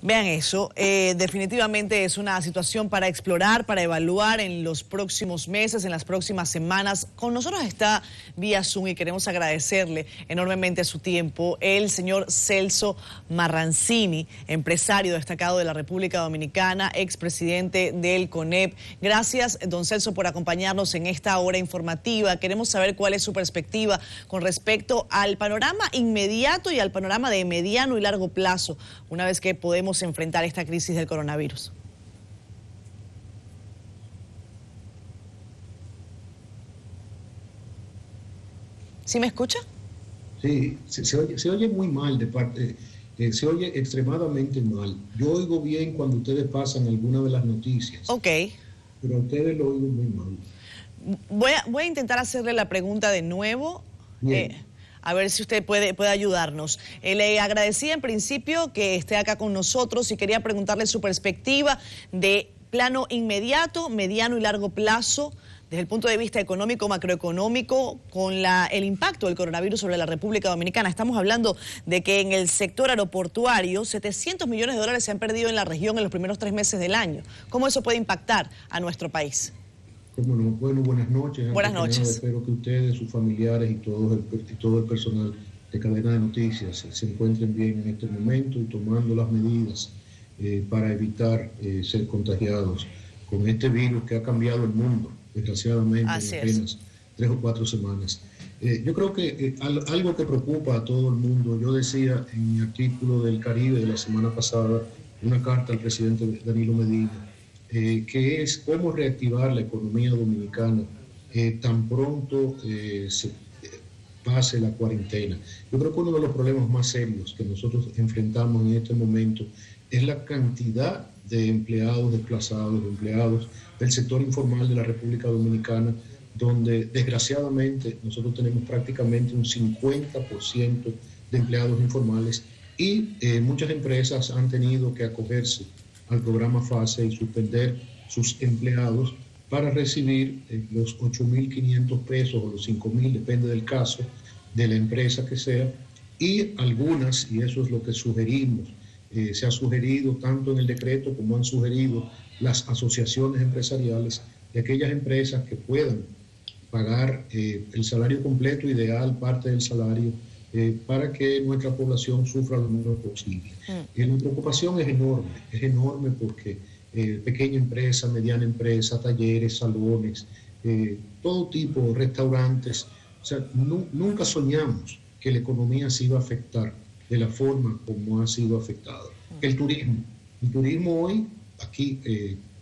Vean eso, definitivamente es una situación para explorar, para evaluar en los próximos meses, en las próximas semanas. Con nosotros está vía Zoom y queremos agradecerle enormemente su tiempo el señor Celso Marrancini, empresario destacado de la República Dominicana, expresidente del CONEP. Gracias, don Celso, por acompañarnos en esta hora informativa. Queremos saber cuál es su perspectiva con respecto al panorama inmediato y al panorama de mediano y largo plazo, una vez que podemos enfrentar esta crisis del coronavirus. ¿Sí me escucha? Sí, se oye muy mal de parte, se oye extremadamente mal. Yo oigo bien cuando ustedes pasan alguna de las noticias. Ok. Pero a ustedes lo oigo muy mal. Voy a intentar hacerle la pregunta de nuevo. A ver si usted puede ayudarnos. Le agradecía en principio que esté acá con nosotros y quería preguntarle su perspectiva de plano inmediato, mediano y largo plazo, desde el punto de vista económico, macroeconómico, con el impacto del coronavirus sobre la República Dominicana. Estamos hablando de que en el sector aeroportuario 700 millones de dólares se han perdido en la región en los primeros 3 meses del año. ¿Cómo eso puede impactar a nuestro país? Bueno, buenas noches. Buenas noches. Espero que ustedes, sus familiares y todo el personal de Cadena de Noticias se encuentren bien en este momento y tomando las medidas para evitar ser contagiados con este virus que ha cambiado el mundo, desgraciadamente, en apenas 3 o 4 semanas. Yo creo que algo que preocupa a todo el mundo, yo decía en mi artículo del Caribe de la semana pasada, una carta al presidente Danilo Medina, que es cómo reactivar la economía dominicana tan pronto se pase la cuarentena. Yo creo que uno de los problemas más serios que nosotros enfrentamos en este momento es la cantidad de empleados desplazados, de empleados del sector informal de la República Dominicana, donde desgraciadamente nosotros tenemos prácticamente un 50% de empleados informales y muchas empresas han tenido que acogerse al programa FASE y suspender sus empleados para recibir los 8.500 pesos o los 5.000, depende del caso, de la empresa que sea, y algunas, y eso es lo que sugerimos, se ha sugerido tanto en el decreto como han sugerido las asociaciones empresariales, de aquellas empresas que puedan pagar el salario completo, ideal, parte del salario, para que nuestra población sufra lo menos posible. La preocupación es enorme porque pequeña empresa, mediana empresa, talleres, salones, todo tipo, restaurantes, o sea, nunca soñamos que la economía se iba a afectar de la forma como ha sido afectada. El turismo hoy, aquí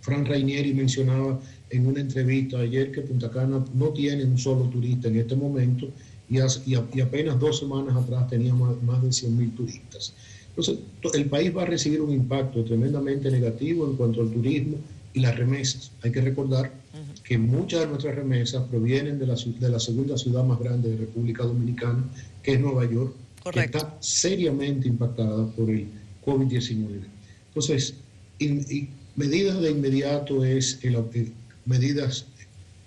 Fran Rainieri mencionaba en una entrevista ayer que Punta Cana no tiene un solo turista en este momento, y apenas 2 semanas atrás tenía más de 100.000 turistas. Entonces, el país va a recibir un impacto tremendamente negativo en cuanto al turismo y las remesas. Hay que recordar que muchas de nuestras remesas provienen de la segunda ciudad más grande de República Dominicana, que es Nueva York, correcto, que está seriamente impactada por el COVID-19. Entonces, medidas de inmediato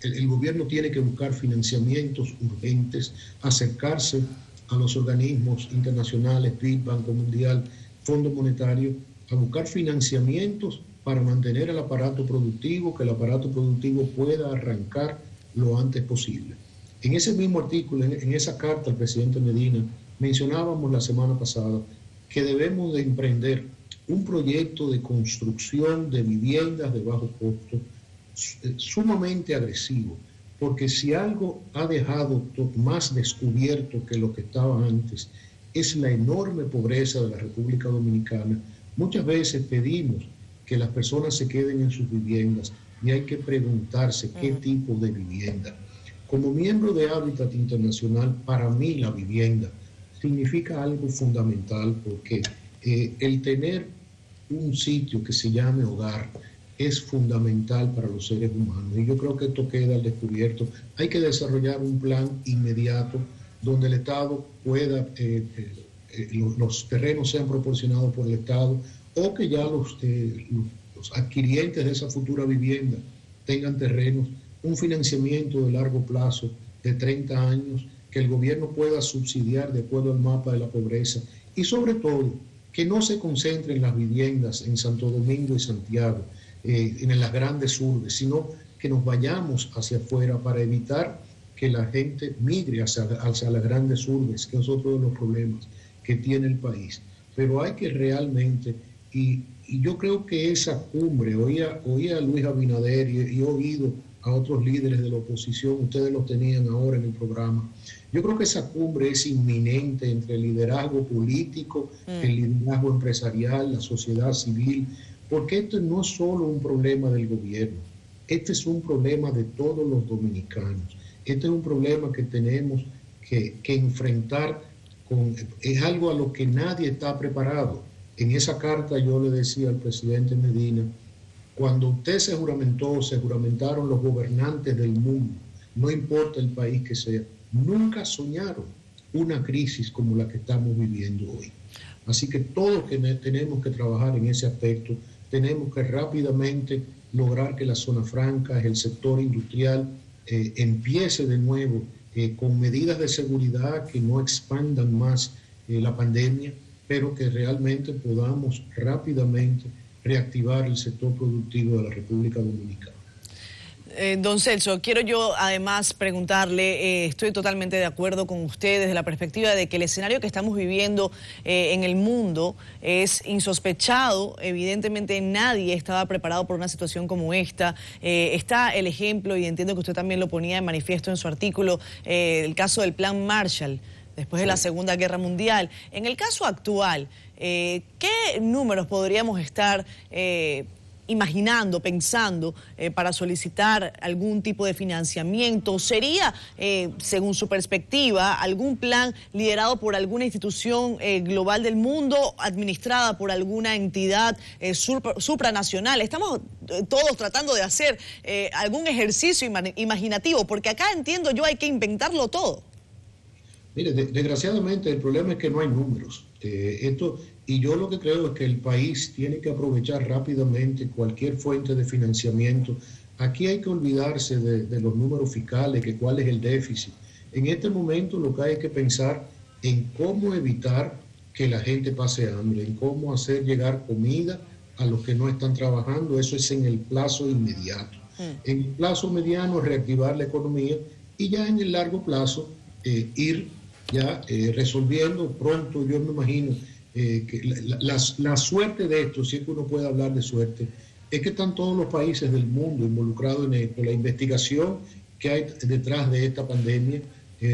el gobierno tiene que buscar financiamientos urgentes, acercarse a los organismos internacionales, BID, Banco Mundial, Fondo Monetario, a buscar financiamientos para mantener el aparato productivo, que el aparato productivo pueda arrancar lo antes posible. En ese mismo artículo, en esa carta al presidente Medina, mencionábamos la semana pasada que debemos de emprender un proyecto de construcción de viviendas de bajo costo, sumamente agresivo, porque si algo ha dejado más descubierto que lo que estaba antes es la enorme pobreza de la República Dominicana. Muchas veces pedimos que las personas se queden en sus viviendas y hay que preguntarse qué tipo de vivienda. Como miembro de Hábitat Internacional, para mí la vivienda significa algo fundamental, porque el tener un sitio que se llame hogar es fundamental para los seres humanos, y yo creo que esto queda al descubierto. Hay que desarrollar un plan inmediato donde el Estado pueda, los terrenos sean proporcionados por el Estado, o que ya los adquirientes de esa futura vivienda tengan terrenos, un financiamiento de largo plazo de 30 años, que el gobierno pueda subsidiar de acuerdo al mapa de la pobreza, y sobre todo que no se concentre en las viviendas en Santo Domingo y Santiago, en las grandes urbes, sino que nos vayamos hacia afuera para evitar que la gente migre hacia las grandes urbes, que es otro de los problemas que tiene el país. Pero hay que realmente, y yo creo que esa cumbre, oía a Luis Abinader y he oído a otros líderes de la oposición, ustedes lo tenían ahora en el programa, yo creo que esa cumbre es inminente entre el liderazgo político, el liderazgo empresarial, la sociedad civil, porque esto no es solo un problema del gobierno, este es un problema de todos los dominicanos, este es un problema que tenemos que enfrentar, es algo a lo que nadie está preparado. En esa carta yo le decía al presidente Medina, cuando usted se juramentaron los gobernantes del mundo, no importa el país que sea, nunca soñaron una crisis como la que estamos viviendo hoy. Así que todos tenemos que trabajar en ese aspecto, tenemos que rápidamente lograr que la zona franca, el sector industrial, empiece de nuevo con medidas de seguridad que no expandan más la pandemia, pero que realmente podamos rápidamente reactivar el sector productivo de la República Dominicana. Don Celso, quiero yo además preguntarle, estoy totalmente de acuerdo con usted desde la perspectiva de que el escenario que estamos viviendo en el mundo es insospechado. Evidentemente nadie estaba preparado por una situación como esta. Está el ejemplo, y entiendo que usted también lo ponía de manifiesto en su artículo, el caso del Plan Marshall después de la Segunda Guerra Mundial. En el caso actual, ¿qué números podríamos estar imaginando, pensando para solicitar algún tipo de financiamiento? ¿Sería, según su perspectiva, algún plan liderado por alguna institución global del mundo, administrada por alguna entidad supranacional? Estamos todos tratando de hacer algún ejercicio imaginativo, porque acá entiendo yo hay que inventarlo todo. Mire, desgraciadamente el problema es que no hay números. Y yo lo que creo es que el país tiene que aprovechar rápidamente cualquier fuente de financiamiento. Aquí hay que olvidarse de los números fiscales, que cuál es el déficit. En este momento lo que hay que pensar en cómo evitar que la gente pase hambre, en cómo hacer llegar comida a los que no están trabajando. Eso es en el plazo inmediato. En el plazo mediano, reactivar la economía, y ya en el largo plazo ir ya resolviendo pronto. Yo me imagino que la suerte de esto, si es que uno puede hablar de suerte, es que están todos los países del mundo involucrados en esto. La investigación que hay detrás de esta pandemia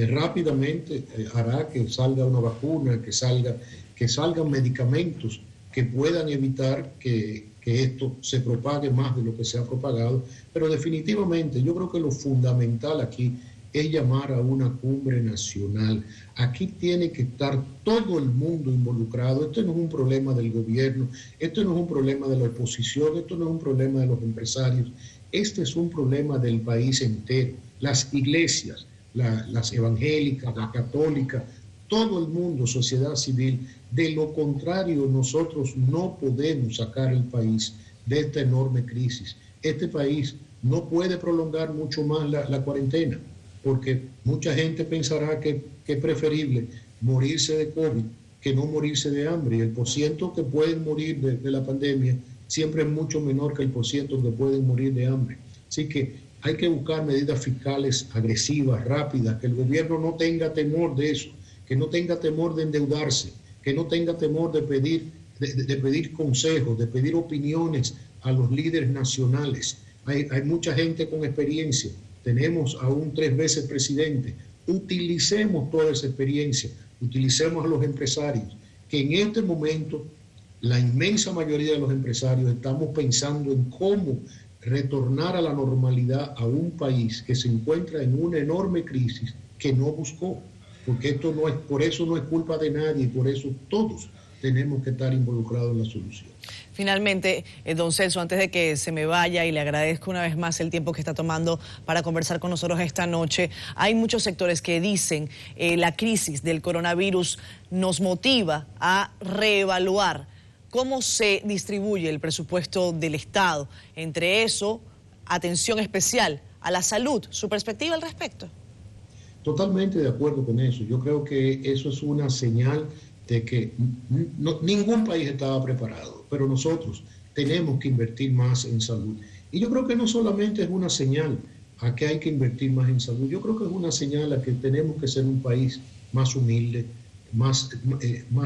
rápidamente hará que salga una vacuna, que salgan medicamentos que puedan evitar que esto se propague más de lo que se ha propagado. Pero definitivamente yo creo que lo fundamental aquí es llamar a una cumbre nacional. Aquí tiene que estar todo el mundo involucrado. Esto no es un problema del gobierno, esto no es un problema de la oposición, esto no es un problema de los empresarios, este es un problema del país entero. Las iglesias, las evangélicas, las católicas, todo el mundo, sociedad civil. De lo contrario, nosotros no podemos sacar el país de esta enorme crisis. Este país no puede prolongar mucho más la cuarentena, porque mucha gente pensará que es preferible morirse de COVID que no morirse de hambre. Y el porciento que pueden morir de la pandemia siempre es mucho menor que el porciento que pueden morir de hambre. Así que hay que buscar medidas fiscales agresivas, rápidas, que el gobierno no tenga temor de eso, que no tenga temor de endeudarse, que no tenga temor de pedir consejos, de pedir opiniones a los líderes nacionales. Hay mucha gente con experiencia. Tenemos a un 3 veces presidente. Utilicemos toda esa experiencia, utilicemos a los empresarios, que en este momento la inmensa mayoría de los empresarios estamos pensando en cómo retornar a la normalidad a un país que se encuentra en una enorme crisis que no buscó, porque esto no es, por eso no es culpa de nadie, y por eso todos tenemos que estar involucrados en la solución. Finalmente, don Celso, antes de que se me vaya, y le agradezco una vez más el tiempo que está tomando para conversar con nosotros esta noche, hay muchos sectores que dicen la crisis del coronavirus nos motiva a reevaluar cómo se distribuye el presupuesto del Estado. Entre eso, atención especial a la salud. ¿Su perspectiva al respecto? Totalmente de acuerdo con eso. Yo creo que eso es una señal de que ningún país estaba preparado, pero nosotros tenemos que invertir más en salud. Y yo creo que no solamente es una señal a que hay que invertir más en salud, yo creo que es una señal a que tenemos que ser un país más humilde, más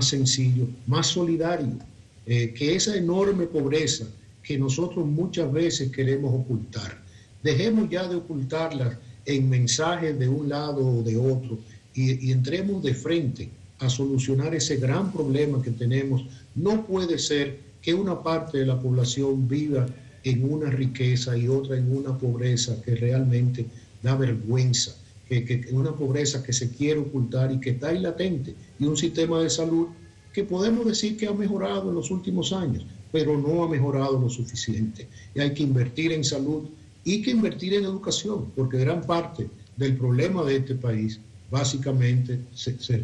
sencillo, más solidario, que esa enorme pobreza que nosotros muchas veces queremos ocultar, dejemos ya de ocultarla en mensajes de un lado o de otro y entremos de frente a solucionar ese gran problema que tenemos. No puede ser que una parte de la población viva en una riqueza y otra en una pobreza que realmente da vergüenza, que una pobreza que se quiere ocultar y que está ahí latente, y un sistema de salud que podemos decir que ha mejorado en los últimos años, pero no ha mejorado lo suficiente. Y hay que invertir en salud y que invertir en educación, porque gran parte del problema de este país, básicamente,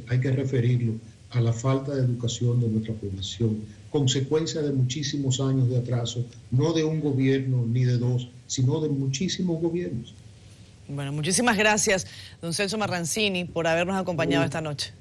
hay que referirlo a la falta de educación de nuestra población, consecuencia de muchísimos años de atraso, no de un gobierno ni de dos, sino de muchísimos gobiernos. Bueno, muchísimas gracias, don Celso Marrancini, por habernos acompañado esta noche.